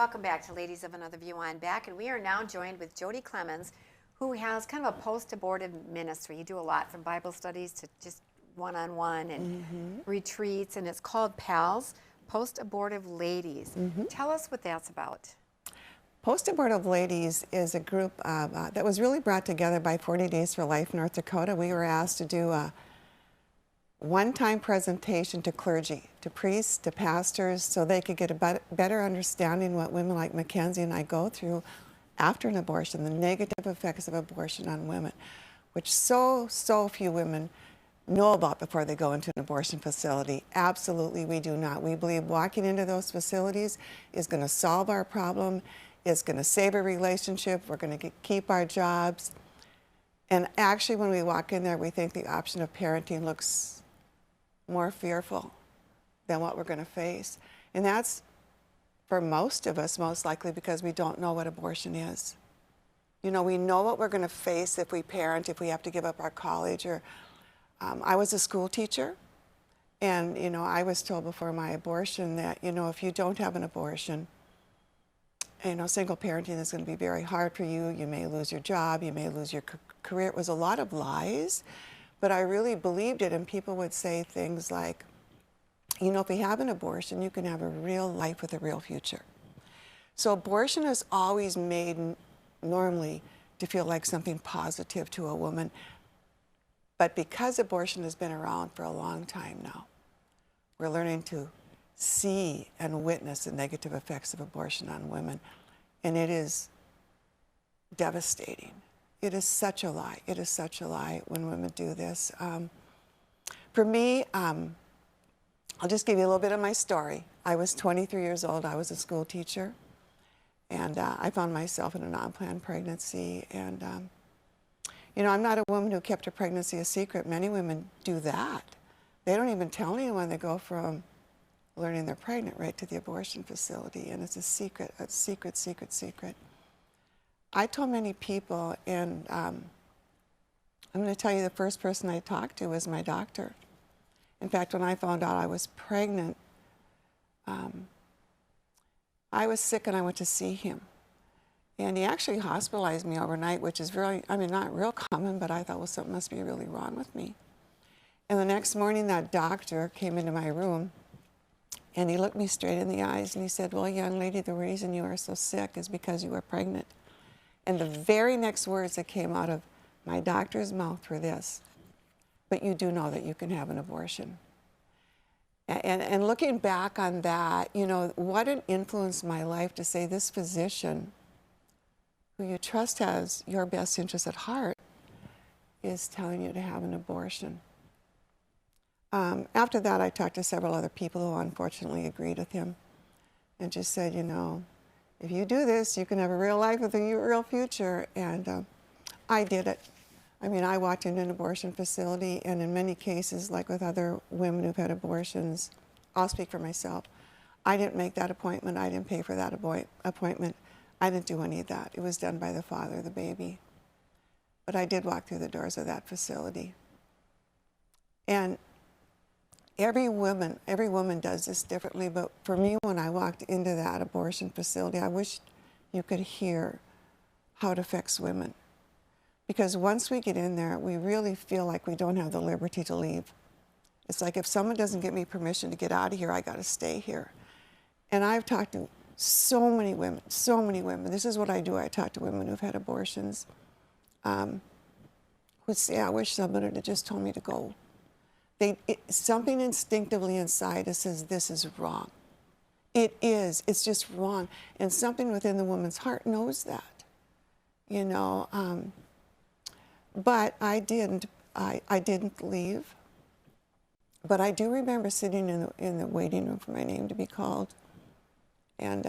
Welcome back to Ladies of Another View. I'm back, and we are now joined with Jody Clemmons, who has kind of a post-abortive ministry. You do a lot, from Bible studies to just one-on-one and retreats, and it's called PALS, Post Abortive Ladies. Tell us what that's about. Post Abortive Ladies is a group that was really brought together by 40 Days for Life, North Dakota. We were asked to do a one-time presentation to clergy, to priests, to pastors, so they could get a better understanding what women like Mackenzie and I go through after an abortion, the negative effects of abortion on women, which so few women know about before they go into an abortion facility. Absolutely, we do not. We believe walking into those facilities is going to solve our problem, is going to save a relationship, we're going to keep our jobs. And actually, when we walk in there, we think the option of parenting looks more fearful than what we're going to face. And that's, for most of us, most likely because we don't know what abortion is. You know, we know what we're going to face if we parent, if we have to give up our college. Or I was a school teacher, and, you know, I was told before my abortion that, you know, if you don't have an abortion, you know, single parenting is going to be very hard for you. You may lose your job, you may lose your career. It was a lot of lies. But I really believed it, and people would say things like, you know, if you have an abortion, you can have a real life with a real future. So abortion is always made normally to feel like something positive to a woman. But because abortion has been around for a long time now, we're learning to see and witness the negative effects of abortion on women, and it is devastating. It is such a lie. It is such a lie when women do this. For me, I'll just give you a little bit of my story. I was 23 years old. I was a school teacher, and I found myself in a non-planned pregnancy. And, you know, I'm not a woman who kept her pregnancy a secret. Many women do that. They don't even tell anyone. They go from learning they're pregnant right to the abortion facility, and it's a secret, secret. I told many people, and I'm going to tell you the first person I talked to was my doctor. In fact, when I found out I was pregnant, I was sick and I went to see him. And he actually hospitalized me overnight, which is very, I mean, not real common, but I thought, well, something must be really wrong with me. And the next morning, that doctor came into my room, and he looked me straight in the eyes, and he said, well, young lady, the reason you are so sick is because you are pregnant. And the very next words that came out of my doctor's mouth were this: but you do know that you can have an abortion. And looking back on that, you know, what an influence my life to say this physician, who you trust has your best interest at heart, is telling you to have an abortion. After that, I talked to several other people who unfortunately agreed with him and just said, you know, if you do this, you can have a real life with a real future. And I did it. I mean, I walked into an abortion facility, and in many cases, like with other women who've had abortions, I'll speak for myself. I didn't make that appointment. I didn't pay for that appointment. I didn't do any of that. It was done by the father of the baby. But I did walk through the doors of that facility. And every woman does this differently, but for me, when I walked into that abortion facility, I wish you could hear how it affects women. Because once we get in there, we really feel like we don't have the liberty to leave. It's like, if someone doesn't give me permission to get out of here, I got to stay here. And I've talked to so many women. This is what I do. I talk to women who've had abortions, who say, I wish somebody had just told me to go. Something instinctively inside us says, this is wrong. It is. It's just wrong. And something within the woman's heart knows that, you know. But I didn't leave. But I do remember sitting in the waiting room for my name to be called. And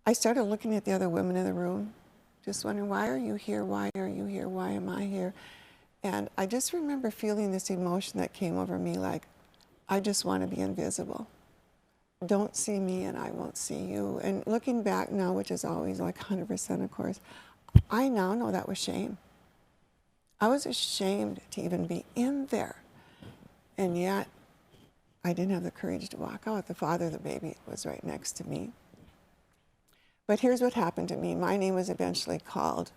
I started looking at the other women in the room, just wondering, why are you here? Why are you here? Why am I here? And I just remember feeling this emotion that came over me, like, I just want to be invisible. Don't see me and I won't see you. And looking back now, which is always like 100%, of course, I now know that was shame. I was ashamed to even be in there. And yet, I didn't have the courage to walk out. The father of the baby was right next to me. But here's what happened to me. My name was eventually called,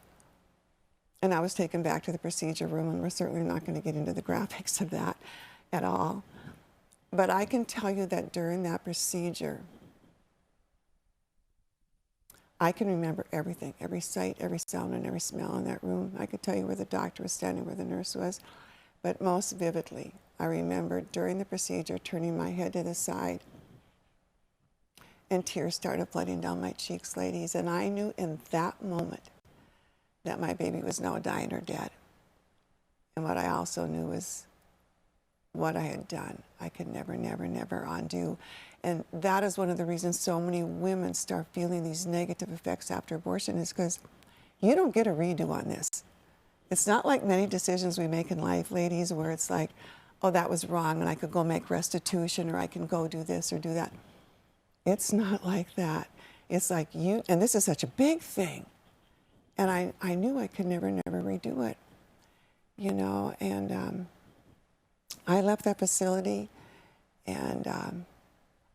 and I was taken back to the procedure room, and we're certainly not going to get into the graphics of that at all. But I can tell you that during that procedure, I can remember everything, every sight, every sound, and every smell in that room. I could tell you where the doctor was standing, where the nurse was. But most vividly, I remember during the procedure turning my head to the side, and tears started flooding down my cheeks, ladies. And I knew in that moment that my baby was now dying or dead. And what I also knew was what I had done, I could never, never, never undo. And that is one of the reasons so many women start feeling these negative effects after abortion, is because you don't get a redo on this. It's not like many decisions we make in life, ladies, where it's like, oh, that was wrong, and I could go make restitution, or I can go do this or do that. It's not like that. It's like you, and this is such a big thing. And I knew I could never, never redo it, you know, and I left that facility, and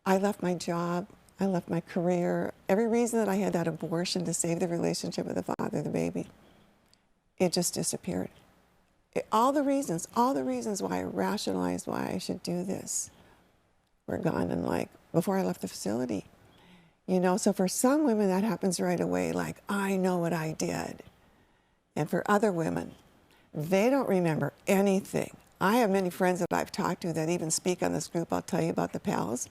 I left my job, I left my career, every reason that I had that abortion to save the relationship with the father of the baby, it just disappeared. All the reasons why I rationalized why I should do this were gone, and like, before I left the facility. You know, so for some women that happens right away, like, I know what I did. And for other women, they don't remember anything. I have many friends that I've talked to that even speak on this group. I'll tell you about the pals.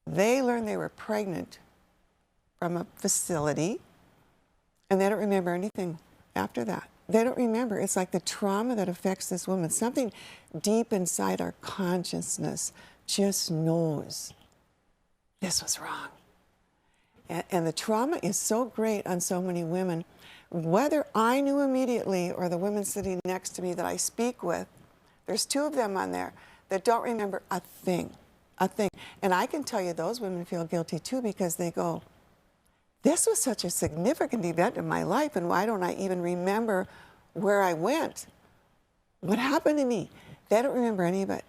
They learned they were pregnant from a facility, and they don't remember anything after that. They don't remember. It's like the trauma that affects this woman. Something deep inside our consciousness just knows this was wrong. And the trauma is so great on so many women. Whether I knew immediately or the women sitting next to me that I speak with, there's two of them on there that don't remember a thing. And I can tell you those women feel guilty too, because they go, this was such a significant event in my life, and why don't I even remember where I went? What happened to me? They don't remember any of it.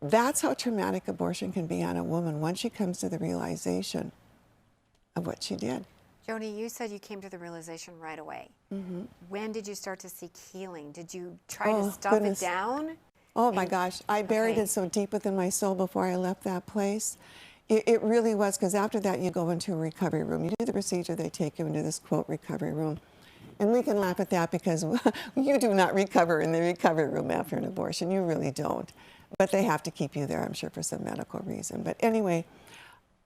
That's how traumatic abortion can be on a woman once she comes to the realization of what she did. Jody, you said you came to the realization right away. Mm-hmm. When did you start to seek healing? Did you try to stuff it down? Oh my gosh, I buried it so deep within my soul before I left that place. It really was, because after that you go into a recovery room. You do the procedure, they take you into this, quote, recovery room. And we can laugh at that because you do not recover in the recovery room after an abortion. You really don't. But they have to keep you there, I'm sure, for some medical reason. But anyway,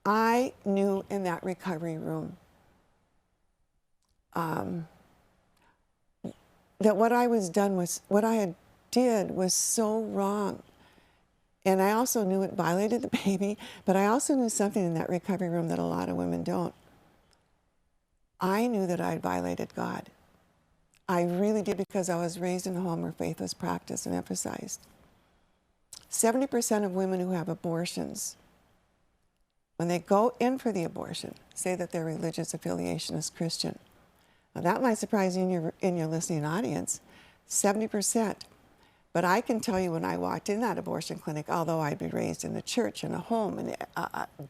I knew in that recovery room that what I had did was so wrong. And I also knew it violated the baby, but I also knew something in that recovery room that a lot of women don't. I knew that I'd violated God. I really did, because I was raised in a home where faith was practiced and emphasized. 70% of women who have abortions, when they go in for the abortion, say that their religious affiliation is Christian. Now that might surprise you in your listening audience, 70%. But I can tell you, when I walked in that abortion clinic, although I'd been raised in a church and a home and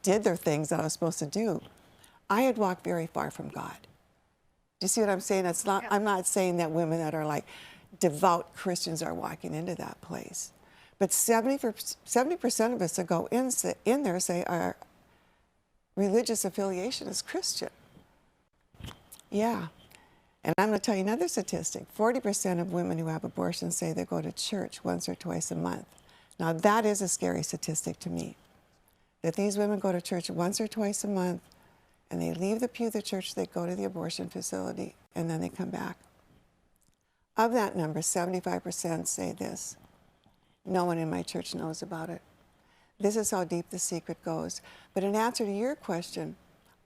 did their things that I was supposed to do, I had walked very far from God. Do you see what I'm saying? It's not, I'm not saying that women that are like devout Christians are walking into that place. But 70% of us that go in there say our religious affiliation is Christian. Yeah. And I'm going to tell you another statistic. 40% of women who have abortions say they go to church once or twice a month. Now that is a scary statistic to me, that these women go to church once or twice a month, and they leave the pew of the church, they go to the abortion facility, and then they come back. Of that number, 75% say this: no one in my church knows about it. This is how deep the secret goes. But in answer to your question,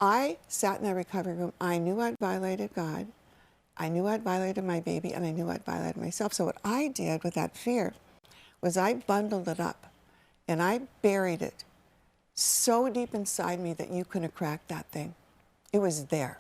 I sat in that recovery room. I knew I'd violated God. I knew I'd violated my baby, and I knew I'd violated myself. So what I did with that fear was I bundled it up, and I buried it so deep inside me that you couldn't crack that thing. It was there.